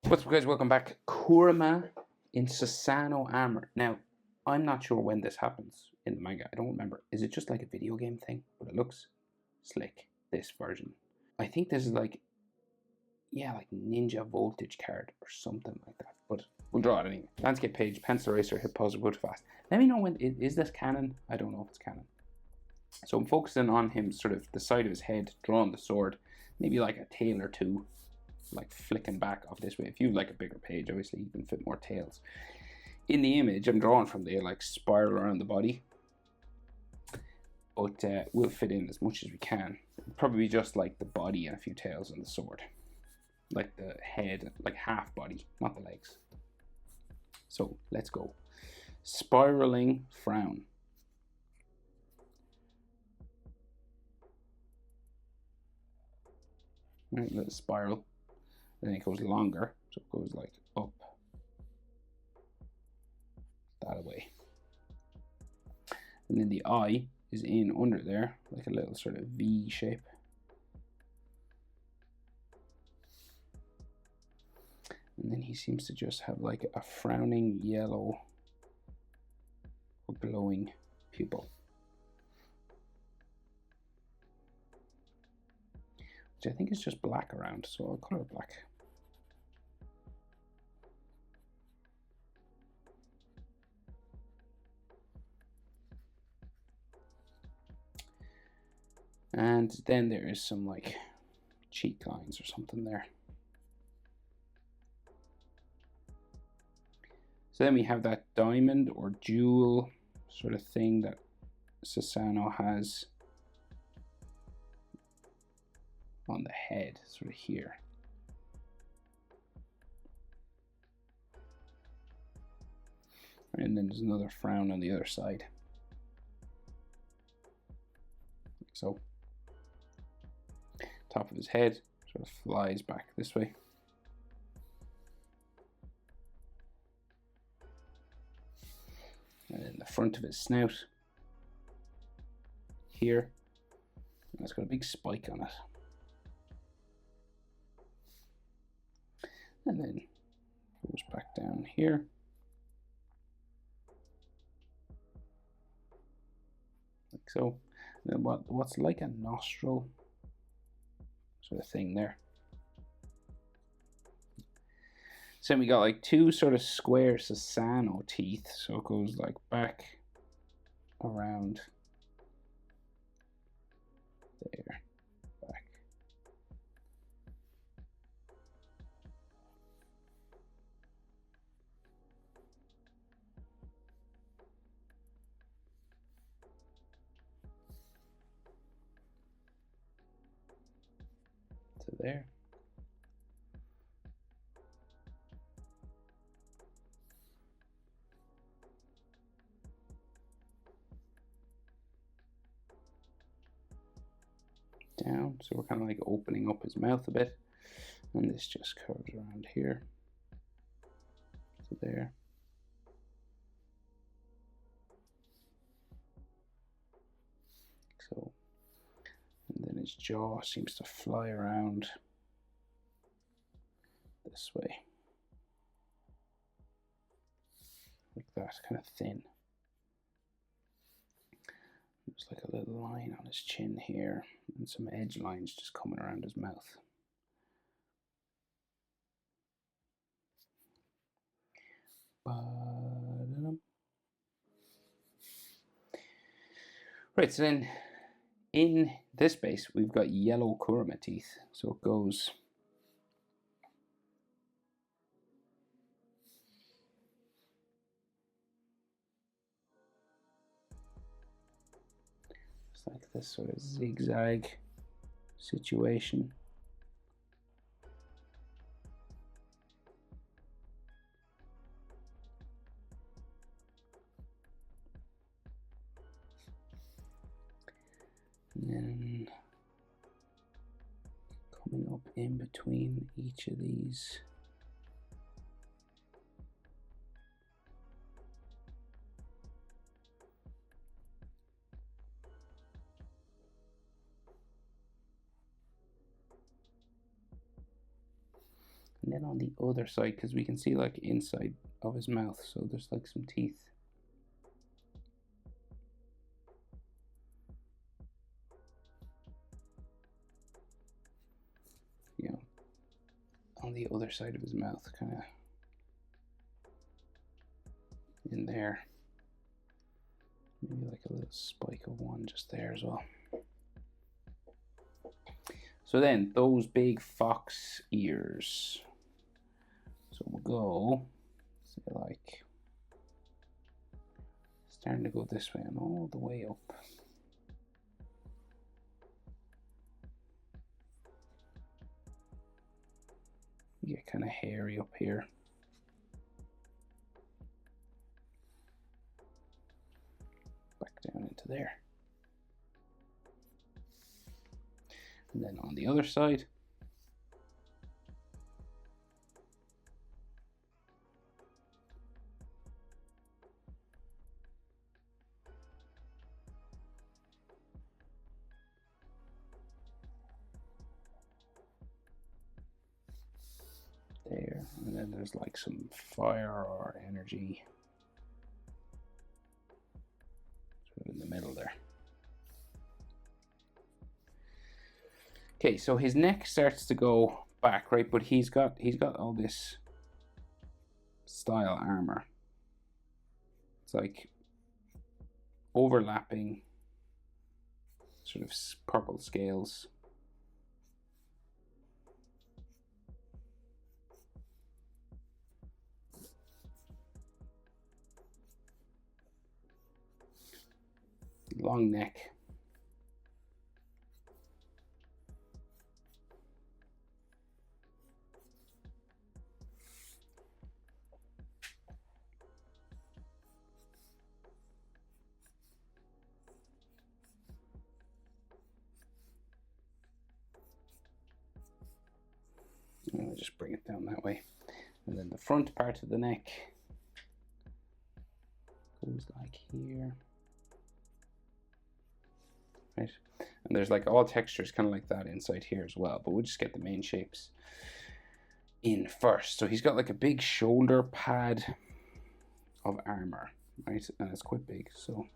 What's up, guys? Welcome back. Kurama in Susanoo armor. Now, I'm not sure when this happens in the manga. I don't remember. Is it just like a video game thing? But it looks slick, this version. I think this is like, yeah, like Ninja Voltage card or something like that. But we'll draw it anyway. Landscape page, pencil eraser, hit pause, go too fast. Let me know when, is this canon? I don't know if it's canon. So I'm focusing on him, sort of the side of his head, drawing the sword. Maybe like a tail or two, like flicking back off this way. If you like a bigger page, obviously you can fit more tails. In the image, I'm drawing from the like spiral around the body, but we'll fit in as much as we can. Probably just like the body and a few tails and the sword, like the head, like half body, not the legs. So let's go. Spiraling frown. Right, little spiral. Then it goes longer, so it goes like up, that way. And then the eye is in under there, like a little sort of V shape. And then he seems to just have like a frowning yellow or glowing pupil, which I think is just black around, so I'll color it black. And then there is some like cheek lines or something there. So then we have that diamond or jewel sort of thing that Susanoo has on the head, sort of here. And then there's another frown on the other side, like so. Top of his head sort of flies back this way. And then the front of his snout here, and it's got a big spike on it. And then goes back down here. Like so. And then what's like a nostril sort of thing there. So then we got like two sort of square Susanoo teeth, so it goes like back around there, back. To there. Down, so we're kind of like opening up his mouth a bit, and this just curves around here to there. So, and then his jaw seems to fly around this way, like that, kind of thin. There's like a little line on his chin here, and some edge lines just coming around his mouth. Right, so then in this base we've got yellow Kurama teeth, so it goes like this sort of zigzag situation. And then coming up in between each of these. And then on the other side, because we can see like inside of his mouth, so there's like some teeth. You know, on the other side of his mouth, kind of in there. Maybe like a little spike of one just there as well. So then those big fox ears. So we'll go, say like, starting to go this way and all the way up. You get kind of hairy up here. Back down into there. And then on the other side, there, and then there's like some fire or energy sort of in the middle there. Okay, so his neck starts to go back, right? But he's got all this style armor. It's like overlapping sort of purple scales. Long neck. I'll just bring it down that way. And then the front part of the neck goes like here. Right? And there's like all textures kind of like that inside here as well, but we'll just get the main shapes in first. So he's got like a big shoulder pad of armor, right? And it's quite big, so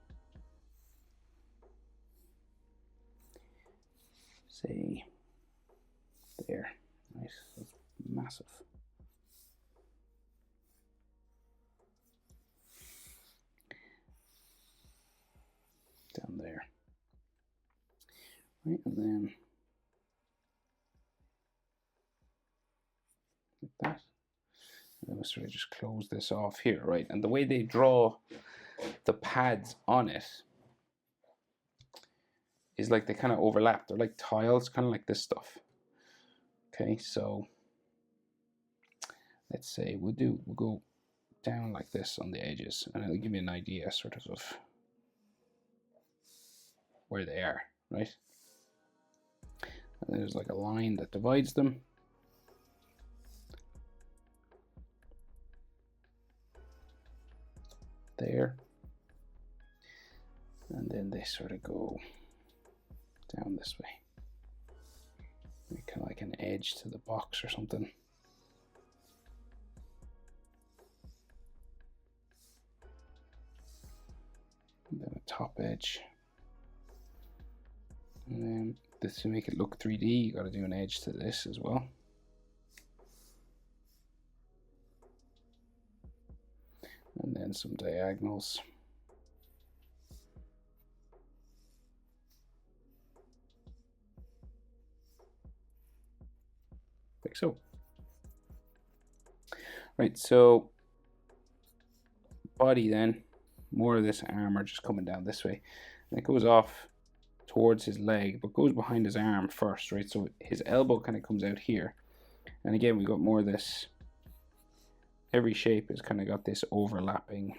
say there, right? That's massive. Down there. Right, and then like that. And then we'll sort of just close this off here, right? And the way they draw the pads on it is like they kind of overlap. They're like tiles, kind of like this stuff. Okay, so let's say we'll go down like this on the edges, and it'll give you an idea sort of where they are, right? And there's like a line that divides them. There. And then they sort of go down this way. Kind of like an edge to the box or something. And then a top edge. And then this, to make it look 3D, you got to do an edge to this as well. And then some diagonals. Like so. Right, so body then, more of this armor just coming down this way. And it goes off towards his leg, but goes behind his arm first, right? So his elbow kind of comes out here. And again, we got more of this. Every shape has kind of got this overlapping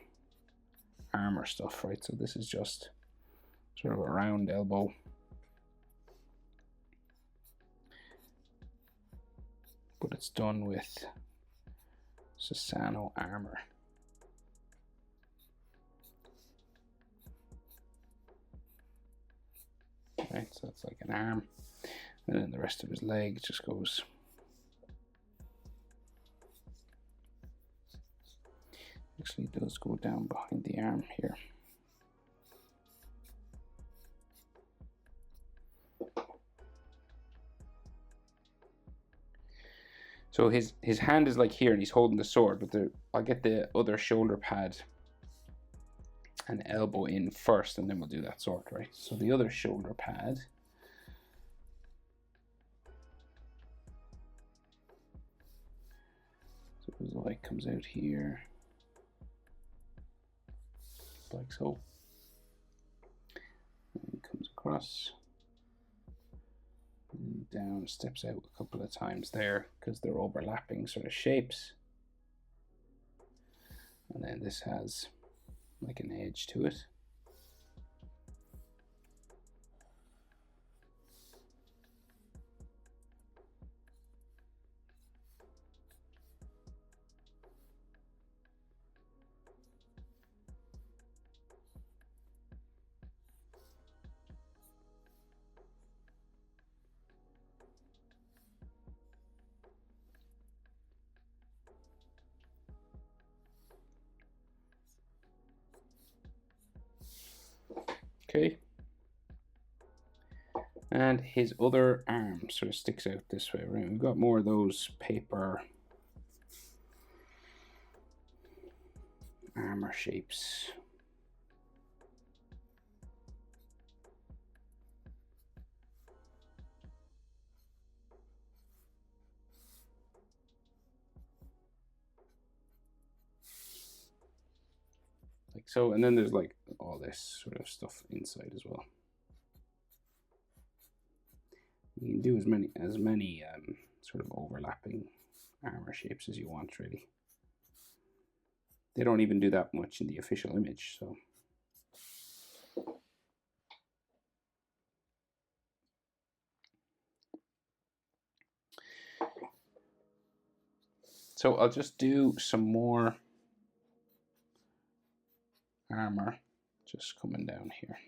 armor stuff, right? So this is just sort of a round elbow. But it's done with Susanoo armor. Right, so it's like an arm, and then the rest of his leg just goes Actually does go down behind the arm here. So his hand is like here and he's holding the sword, but I'll get the other shoulder pad and elbow in first and then we'll do that sword, right? So the other shoulder pad. So the light comes out here, like so. And it comes across. And down, steps out a couple of times there because they're overlapping sort of shapes. And then this has like an edge to it. Okay. And his other arm sort of sticks out this way, right? We've got more of those paper armor shapes. Like so, and then there's like all this sort of stuff inside as well. You can do as many sort of overlapping armor shapes as you want, really. They don't even do that much in the official image, so. So I'll just do some more armor just coming down here.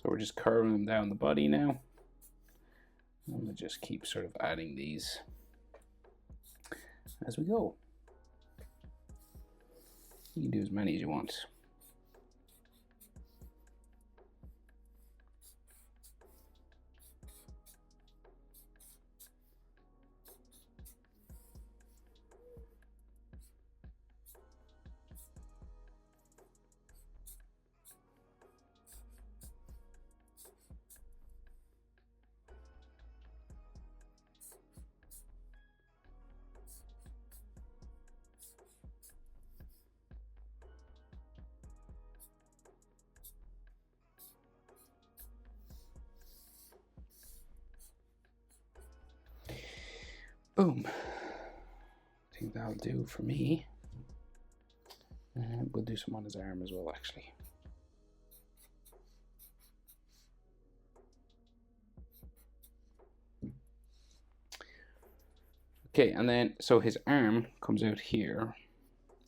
So we're just curving them down the body now. And we'll just keep sort of adding these as we go. You can do as many as you want. Boom. I think that'll do for me. And we'll do some on his arm as well, actually. Okay, and then, so his arm comes out here.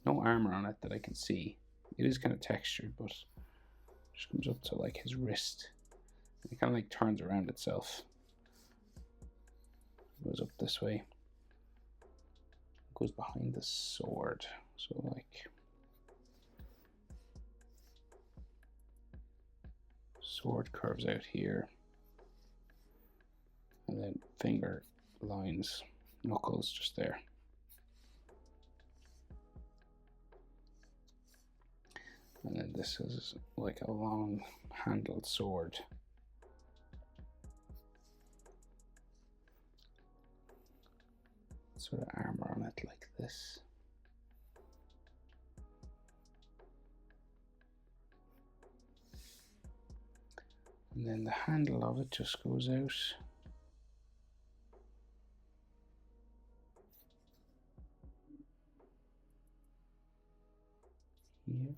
No armor on it that I can see. It is kind of textured, but just comes up to like his wrist. It kind of like turns around itself. Goes up this way. goes behind the sword. So like sword curves out here, and then finger lines, knuckles just there. And then this is like a long handled sword. Sort of armor on it like this. And then the handle of it just goes out. Here.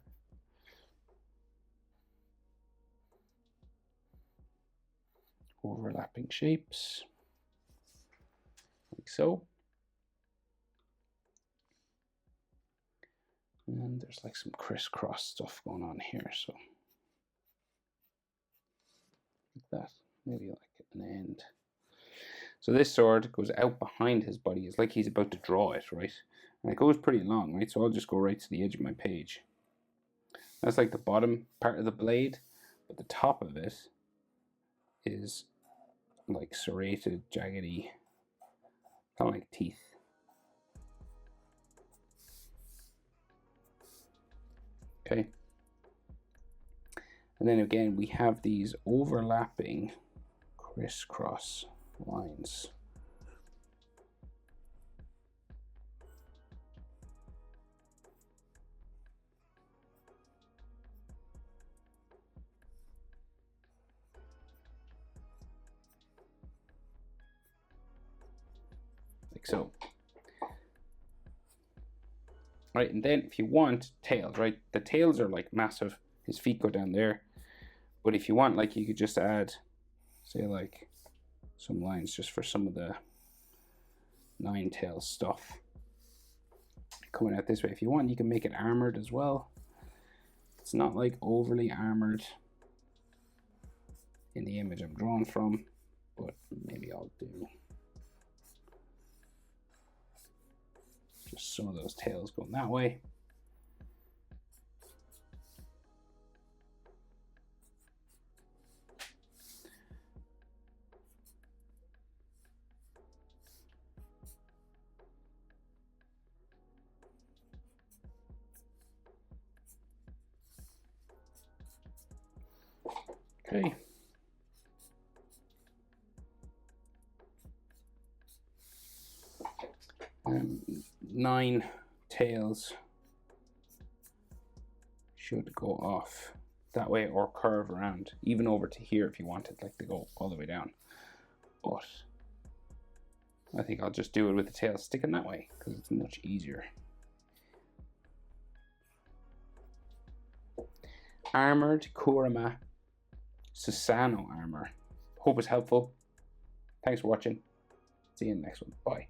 Overlapping shapes, like so. And there's like some crisscross stuff going on here, so like that, maybe like an end. So this sword goes out behind his body. It's like he's about to draw it, right? And it goes pretty long, right? So I'll just go right to the edge of my page. That's like the bottom part of the blade, but the top of it is like serrated, jaggedy, kind of like teeth. Okay. And then again, we have these overlapping crisscross lines. Like so. Right, and then if you want tails, right, the tails are like massive. His feet go down there. But if you want, like, you could just add, say, like, some lines just for some of the nine tails stuff coming out this way. If you want, you can make it armored as well. It's not like overly armored in the image I'm drawn from, but maybe I'll do just some of those tails going that way. Okay. Nine tails should go off that way or curve around, even over to here if you wanted, like to go all the way down. But I think I'll just do it with the tail sticking that way because it's much easier. Armored Kurama Susanoo armor. Hope it's helpful. Thanks for watching. See you in the next one. Bye.